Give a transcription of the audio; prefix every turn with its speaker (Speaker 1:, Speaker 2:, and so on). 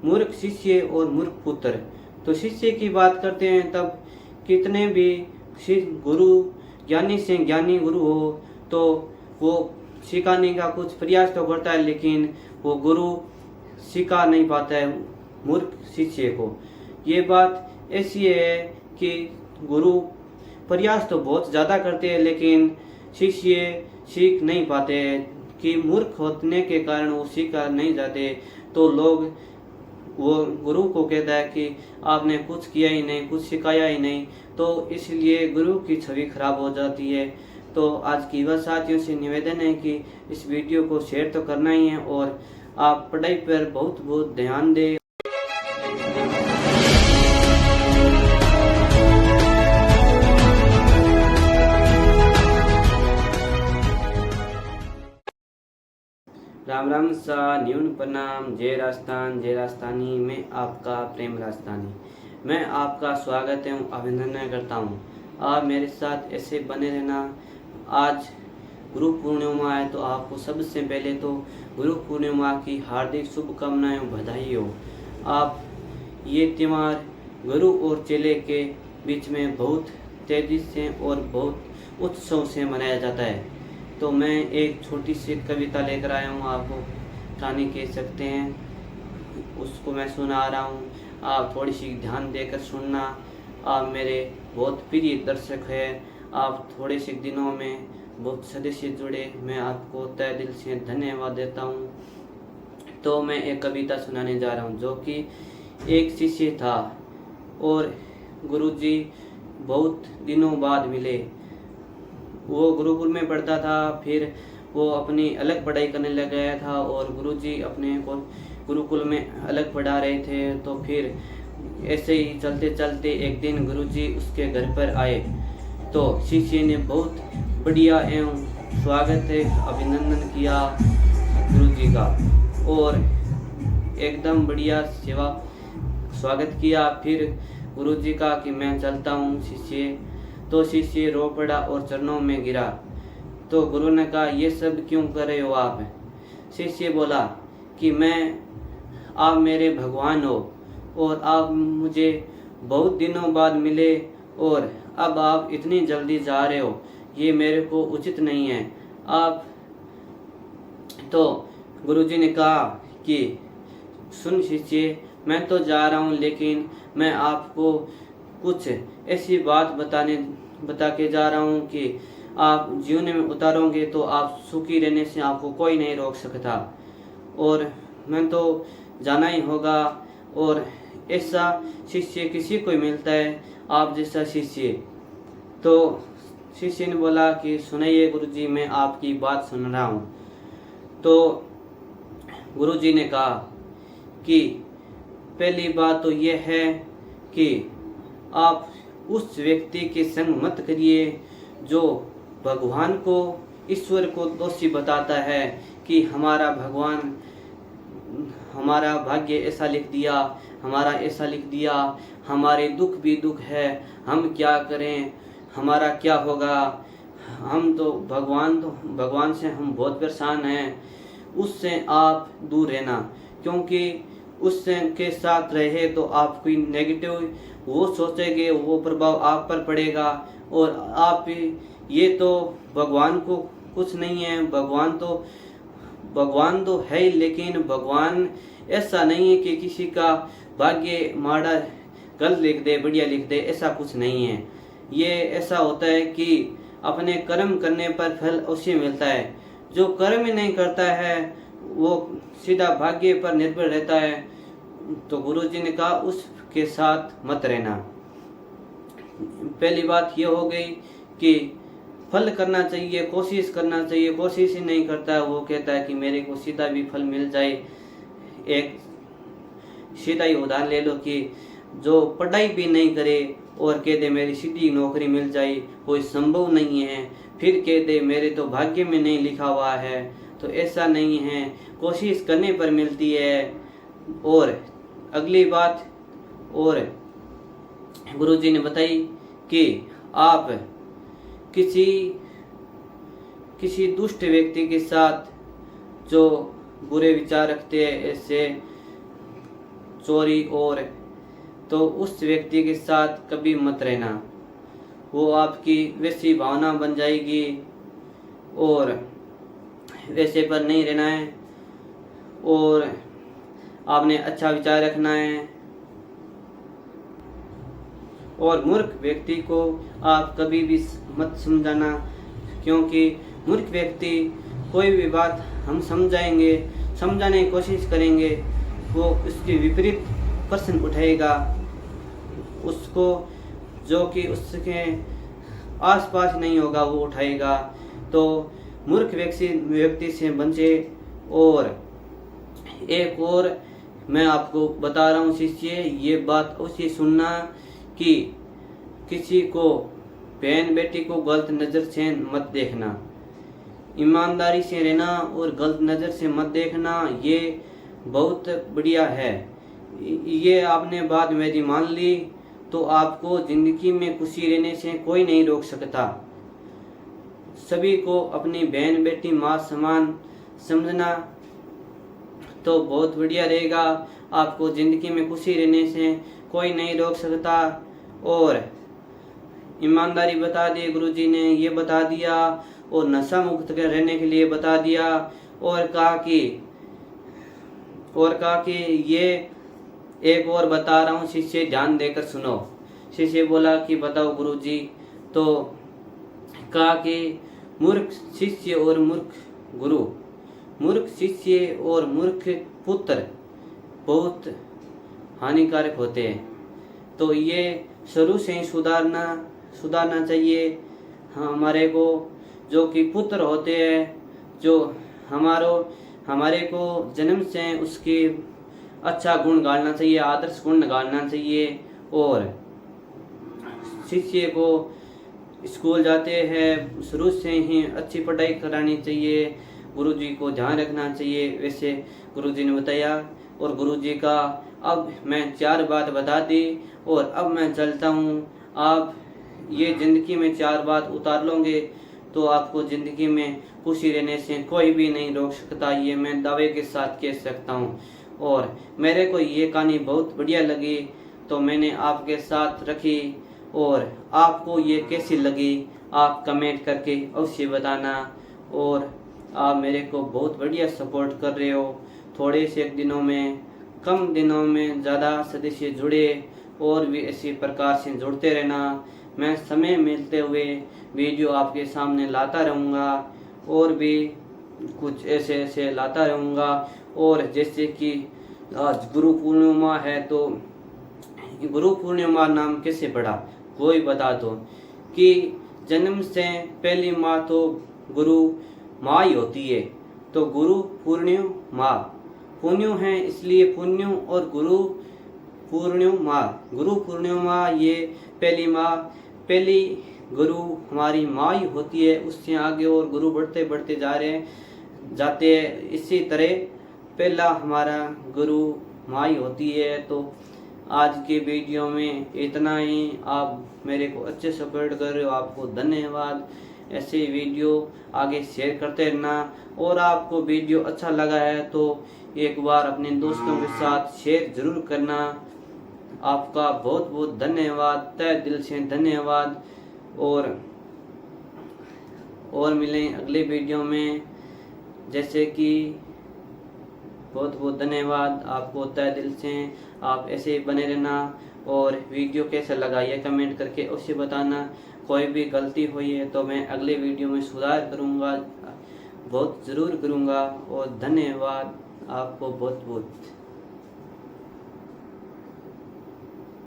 Speaker 1: मूर्ख शिष्य और मूर्ख पुत्र। तो शिष्य की बात करते हैं, तब कितने भी गुरु ज्ञानी से ज्ञानी गुरु हो तो वो सिखाने का कुछ प्रयास तो करता है, लेकिन वो गुरु सिखा नहीं पाता है मूर्ख शिष्य को। ये बात ऐसी है कि गुरु प्रयास तो बहुत ज़्यादा करते हैं, लेकिन शिष्य सीख नहीं पाते कि मूर्ख होने के कारण वो सीखा नहीं जाते। तो लोग वो गुरु को कहता है कि आपने कुछ किया ही नहीं, कुछ सिखाया ही नहीं, तो इसलिए गुरु की छवि खराब हो जाती है। तो आज की युवा साथियों से निवेदन है कि इस वीडियो को शेयर तो करना ही है और आप पढ़ाई पर बहुत बहुत ध्यान दें। राम राम सा न्यून प्रणाम। जय राजस्थान जय राजस्थानी। मैं आपका प्रेम राजस्थानी, मैं आपका स्वागत एवं अभिनंदन करता हूँ। आप मेरे साथ ऐसे बने रहना। आज गुरु पूर्णिमा है, तो आपको सबसे पहले तो गुरु पूर्णिमा की हार्दिक शुभकामनाएं बधाई हो। आप ये त्यौहार गुरु और चेले के बीच में बहुत तेजी से और बहुत उत्सव से मनाया जाता है। तो मैं एक छोटी सी कविता लेकर आया हूँ, आपको कहानी कह सकते हैं, उसको मैं सुना रहा हूँ। आप थोड़ी सी ध्यान देकर सुनना। आप मेरे बहुत प्रिय दर्शक हैं, आप थोड़े से दिनों में बहुत सदस्य जुड़े, मैं आपको तहे दिल से धन्यवाद देता हूँ। तो मैं एक कविता सुनाने जा रहा हूँ, जो कि एक शिष्य था और गुरुजी बहुत दिनों बाद मिले। वो गुरुकुल में पढ़ता था, फिर वो अपनी अलग पढ़ाई करने लग गया था और गुरुजी अपने को गुरुकुल में अलग पढ़ा रहे थे। तो फिर ऐसे ही चलते चलते एक दिन गुरुजी उसके घर पर आए। तो शिष्य ने बहुत बढ़िया एवं स्वागत है अभिनंदन किया गुरुजी का और एकदम बढ़िया सेवा स्वागत किया। फिर गुरुजी का कि मैं चलता हूँ शिष्य। तो शिष्य रो पड़ा और चरणों में गिरा। तो गुरु ने कहा, ये सब क्यों कर रहे हो आप? शिष्य बोला कि आप मेरे भगवान हो और आप मुझे बहुत दिनों बाद मिले और अब आप इतनी जल्दी जा रहे हो, ये मेरे को उचित नहीं है। आप तो गुरुजी ने कहा कि सुन शिष्य, मैं तो जा रहा हूँ, लेकिन मैं आपको कुछ ऐसी बात बता के जा रहा हूँ कि आप जीवन में उतारोगे तो आप सुखी रहने से आपको कोई नहीं रोक सकता और मैं तो जाना ही होगा। और ऐसा शिष्य किसी को मिलता है, आप जैसा शिष्य। तो शिष्य ने बोला कि सुनिए गुरुजी, मैं आपकी बात सुन रहा हूँ। तो गुरुजी ने कहा कि पहली बात तो यह है कि आप उस व्यक्ति के संग मत करिए जो भगवान को, ईश्वर को दोषी बताता है कि हमारा भगवान हमारा भाग्य ऐसा लिख दिया, हमारा ऐसा लिख दिया, हमारे दुख भी दुख है, हम क्या करें, हमारा क्या होगा, हम तो भगवान से हम बहुत परेशान हैं। उससे आप दूर रहना, क्योंकि उससे के साथ रहे तो आप कोई नेगेटिव वो सोचेंगे, वो प्रभाव आप पर पड़ेगा और आप ये तो भगवान को कुछ नहीं है। भगवान तो है, लेकिन भगवान ऐसा नहीं है कि किसी का भाग्य माड़ा गलत लिख दे बढ़िया लिख दे, ऐसा कुछ नहीं है। ये ऐसा होता है कि अपने कर्म करने पर फल उसे मिलता है, जो कर्म ही नहीं करता है वो सीधा भाग्य पर निर्भर रहता है। तो गुरुजी ने कहा उसके साथ मत रहना। पहली बात ये हो गई कि फल करना चाहिए, कोशिश करना चाहिए। कोशिश ही नहीं करता, वो कहता है कि मेरे को सीधा भी फल मिल जाए। एक सीधा ही उदाहरण ले लो कि जो पढ़ाई भी नहीं करे और कह दे मेरी सीधी नौकरी मिल जाए, कोई संभव नहीं है। फिर कह दे मेरे तो भाग्य में नहीं लिखा हुआ है, तो ऐसा नहीं है, कोशिश करने पर मिलती है। और अगली बात और गुरुजी ने बताई कि आप किसी दुष्ट व्यक्ति के साथ जो बुरे विचार रखते हैं, ऐसे चोरी और तो उस व्यक्ति के साथ कभी मत रहना। वो आपकी वैसी भावना बन जाएगी और वैसे पर नहीं रहना है और आपने अच्छा विचार रखना है। और मूर्ख व्यक्ति को आप कभी भी मत समझाना, क्योंकि मूर्ख व्यक्ति कोई भी बात हम समझाने की कोशिश करेंगे, वो उसके विपरीत प्रश्न उठाएगा, उसको जो कि उसके आसपास नहीं होगा वो उठाएगा। तो मूर्ख व्यक्ति से बचे। और एक और मैं आपको बता रहा हूँ शिष्य, ये बात अवश्य सुनना कि किसी को बहन बेटी को गलत नज़र से मत देखना, ईमानदारी से रहना और गलत नज़र से मत देखना, ये बहुत बढ़िया है। ये आपने बात मेरी मान ली तो आपको ज़िंदगी में खुशी रहने से कोई नहीं रोक सकता। सभी को अपनी बहन बेटी माँ समान समझना तो बहुत बढ़िया रहेगा। आपको ज़िंदगी में खुशी रहने से कोई नहीं रोक सकता। और ईमानदारी बता दी गुरुजी ने, ये बता दिया, और नशा मुक्त रहने के लिए बता दिया। और कहा कि ये एक और बता रहा हूँ शिष्य, ध्यान देकर सुनो। शिष्य बोला कि बताओ गुरुजी। तो कहा कि मूर्ख शिष्य और मूर्ख गुरु, मूर्ख शिष्य और मूर्ख पुत्र बहुत हानिकारक होते हैं। तो ये शुरू से ही सुधारना चाहिए हमारे को। जो कि पुत्र होते हैं, जो हमारे को जन्म से उसके अच्छा गुण गालना चाहिए, आदर्श गुण गालना चाहिए। और शिष्य को स्कूल जाते हैं शुरू से ही अच्छी पढ़ाई करानी चाहिए, गुरुजी को ध्यान रखना चाहिए, वैसे गुरुजी ने बताया। और गुरुजी का अब मैं 4 बात बता दी और अब मैं चलता हूँ। आप ये ज़िंदगी में 4 बात उतार लोगे तो आपको ज़िंदगी में खुशी रहने से कोई भी नहीं रोक सकता, ये मैं दावे के साथ कह सकता हूँ। और मेरे को ये कहानी बहुत बढ़िया लगी तो मैंने आपके साथ रखी। और आपको ये कैसी लगी आप कमेंट करके अवश्य बताना। और आप मेरे को बहुत बढ़िया सपोर्ट कर रहे हो। थोड़े से दिनों में, कम दिनों में ज़्यादा सदस्य जुड़े और भी इसी प्रकार से जुड़ते रहना। मैं समय मिलते हुए वीडियो आपके सामने लाता रहूँगा और भी कुछ ऐसे लाता रहूँगा। और जैसे कि आज गुरु पूर्णिमा है तो गुरु पूर्णिमा नाम कैसे पड़ा कोई बता दो। कि जन्म से पहली माँ तो गुरु माँ ही होती है, तो गुरु पूर्णिमा पुण्य है इसलिए पुण्य और गुरु पूर्णिमा ये पहली माँ, पहली गुरु हमारी माँ ही होती है। उससे आगे और गुरु बढ़ते जाते हैं। इसी तरह पहला हमारा गुरु माँ ही होती है। तो आज के वीडियो में इतना ही। आप मेरे को अच्छे सपोर्ट कर रहे हो, आपको धन्यवाद। ऐसे वीडियो आगे शेयर करते रहना। और आपको वीडियो अच्छा लगा है तो एक बार अपने दोस्तों के साथ शेयर जरूर करना। आपका बहुत बहुत धन्यवाद, तहे दिल से धन्यवाद। और मिलें अगले वीडियो में। जैसे कि बहुत बहुत धन्यवाद आपको तहे दिल से। आप ऐसे ही बने रहना। और वीडियो कैसा लगा ये कमेंट करके अवश्य बताना। कोई भी गलती हुई है तो मैं अगले वीडियो में सुधार करूँगा, बहुत ज़रूर करूँगा। और धन्यवाद आपको बहुत बहुत।